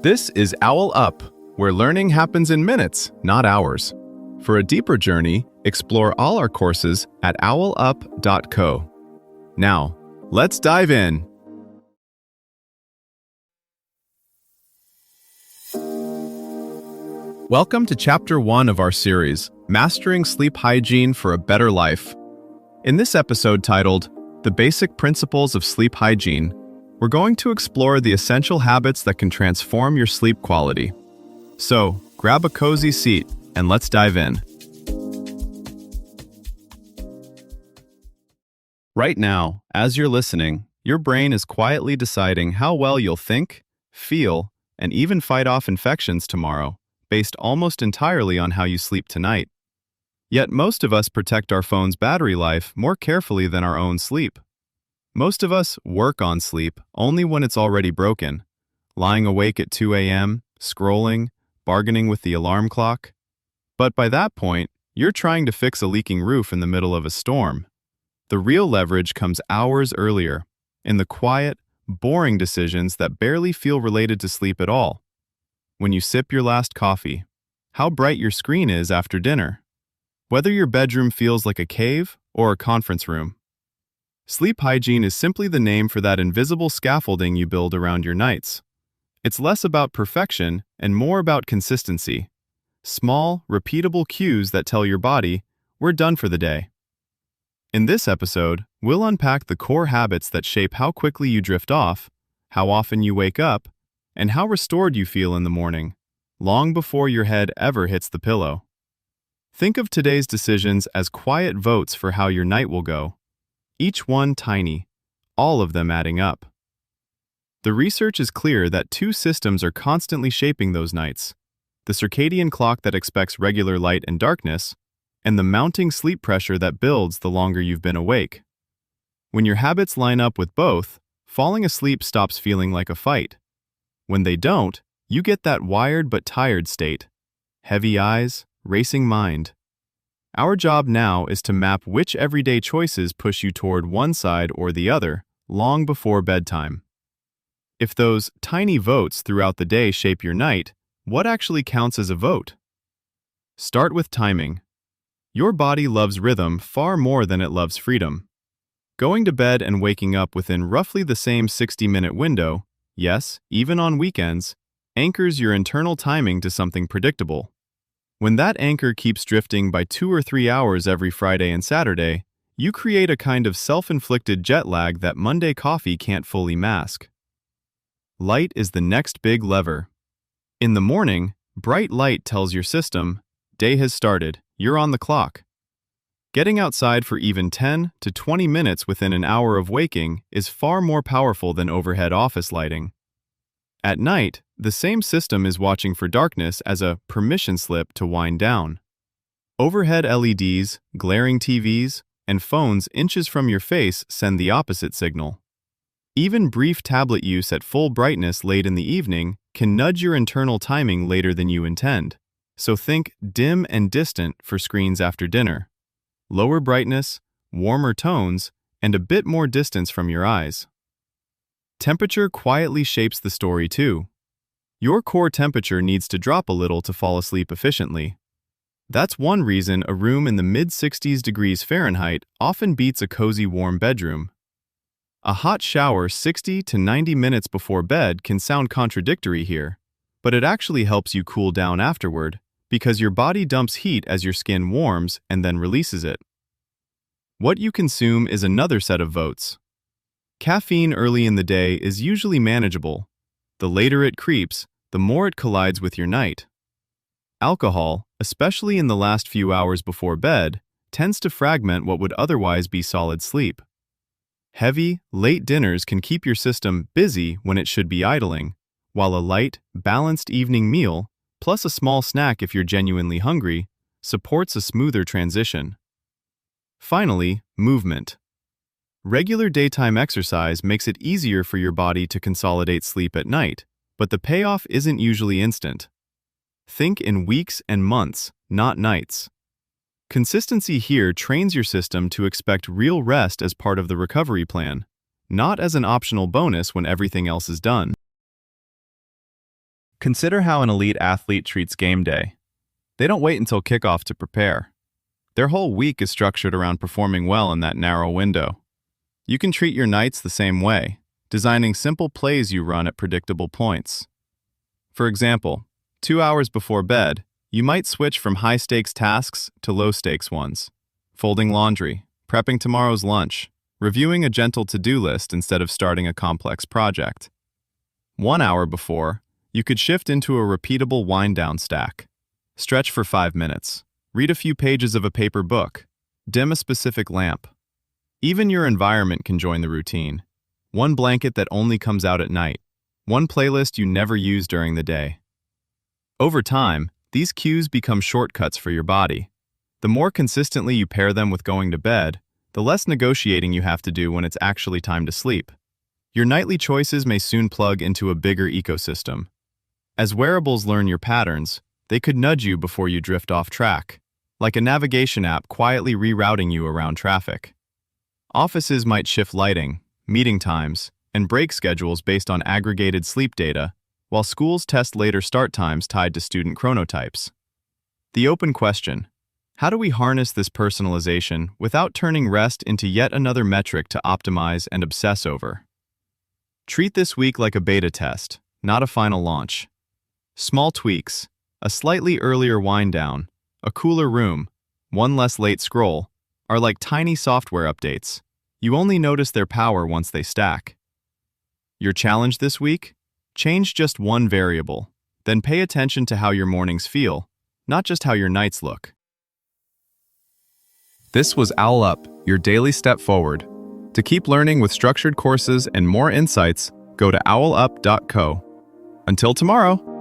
This is OwlUp, where learning happens in minutes, not hours. For a deeper journey, explore all our courses at owlup.co. Now, let's dive in. Welcome to Chapter 1 of our series, Mastering Sleep Hygiene for a Better Life. In this episode titled, The Basic Principles of Sleep Hygiene, we're going to explore the essential habits that can transform your sleep quality. So, grab a cozy seat and let's dive in. Right now, as you're listening, your brain is quietly deciding how well you'll think, feel, and even fight off infections tomorrow, based almost entirely on how you sleep tonight. Yet most of us protect our phone's battery life more carefully than our own sleep. Most of us work on sleep only when it's already broken, lying awake at 2 a.m., scrolling, bargaining with the alarm clock. But by that point, you're trying to fix a leaking roof in the middle of a storm. The real leverage comes hours earlier, in the quiet, boring decisions that barely feel related to sleep at all. When you sip your last coffee, how bright your screen is after dinner, whether your bedroom feels like a cave or a conference room. Sleep hygiene is simply the name for that invisible scaffolding you build around your nights. It's less about perfection and more about consistency. Small, repeatable cues that tell your body, we're done for the day. In this episode, we'll unpack the core habits that shape how quickly you drift off, how often you wake up, and how restored you feel in the morning, long before your head ever hits the pillow. Think of today's decisions as quiet votes for how your night will go. Each one tiny, all of them adding up. The research is clear that two systems are constantly shaping those nights: the circadian clock that expects regular light and darkness, and the mounting sleep pressure that builds the longer you've been awake. When your habits line up with both, falling asleep stops feeling like a fight. When they don't, you get that wired but tired state. Heavy eyes, racing mind. Our job now is to map which everyday choices push you toward one side or the other, long before bedtime. If those tiny votes throughout the day shape your night, what actually counts as a vote? Start with timing. Your body loves rhythm far more than it loves freedom. Going to bed and waking up within roughly the same 60-minute window, yes, even on weekends, anchors your internal timing to something predictable. When that anchor keeps drifting by 2 or 3 hours every Friday and Saturday, you create a kind of self-inflicted jet lag that Monday coffee can't fully mask. Light is the next big lever. In the morning, bright light tells your system, day has started, you're on the clock. Getting outside for even 10 to 20 minutes within an hour of waking is far more powerful than overhead office lighting. At night, the same system is watching for darkness as a permission slip to wind down. Overhead LEDs, glaring TVs, and phones inches from your face send the opposite signal. Even brief tablet use at full brightness late in the evening can nudge your internal timing later than you intend. So think dim and distant for screens after dinner. Lower brightness, warmer tones, and a bit more distance from your eyes. Temperature quietly shapes the story too. Your core temperature needs to drop a little to fall asleep efficiently. That's one reason a room in the mid-60s degrees Fahrenheit often beats a cozy warm bedroom. A hot shower 60 to 90 minutes before bed can sound contradictory here, but it actually helps you cool down afterward, because your body dumps heat as your skin warms and then releases it. What you consume is another set of votes. Caffeine early in the day is usually manageable. The later it creeps, the more it collides with your night. Alcohol, especially in the last few hours before bed, tends to fragment what would otherwise be solid sleep. Heavy, late dinners can keep your system busy when it should be idling, while a light, balanced evening meal, plus a small snack if you're genuinely hungry, supports a smoother transition. Finally, movement. Regular daytime exercise makes it easier for your body to consolidate sleep at night, but the payoff isn't usually instant. Think in weeks and months, not nights. Consistency here trains your system to expect real rest as part of the recovery plan, not as an optional bonus when everything else is done. Consider how an elite athlete treats game day. They don't wait until kickoff to prepare. Their whole week is structured around performing well in that narrow window. You can treat your nights the same way, designing simple plays you run at predictable points. For example, 2 hours before bed, you might switch from high-stakes tasks to low-stakes ones. Folding laundry, prepping tomorrow's lunch, reviewing a gentle to-do list instead of starting a complex project. 1 hour before, you could shift into a repeatable wind-down stack. Stretch for 5 minutes. Read a few pages of a paper book. Dim a specific lamp. Even your environment can join the routine. One blanket that only comes out at night. One playlist you never use during the day. Over time, these cues become shortcuts for your body. The more consistently you pair them with going to bed, the less negotiating you have to do when it's actually time to sleep. Your nightly choices may soon plug into a bigger ecosystem. As wearables learn your patterns, they could nudge you before you drift off track, like a navigation app quietly rerouting you around traffic. Offices might shift lighting, meeting times, and break schedules based on aggregated sleep data, while schools test later start times tied to student chronotypes. The open question: how do we harness this personalization without turning rest into yet another metric to optimize and obsess over? Treat this week like a beta test, not a final launch. Small tweaks, a slightly earlier wind down, a cooler room, one less late scroll, are like tiny software updates. You only notice their power once they stack. Your challenge this week? Change just one variable, then pay attention to how your mornings feel, not just how your nights look. This was OwlUp, your daily step forward. To keep learning with structured courses and more insights, go to owlup.co. Until tomorrow.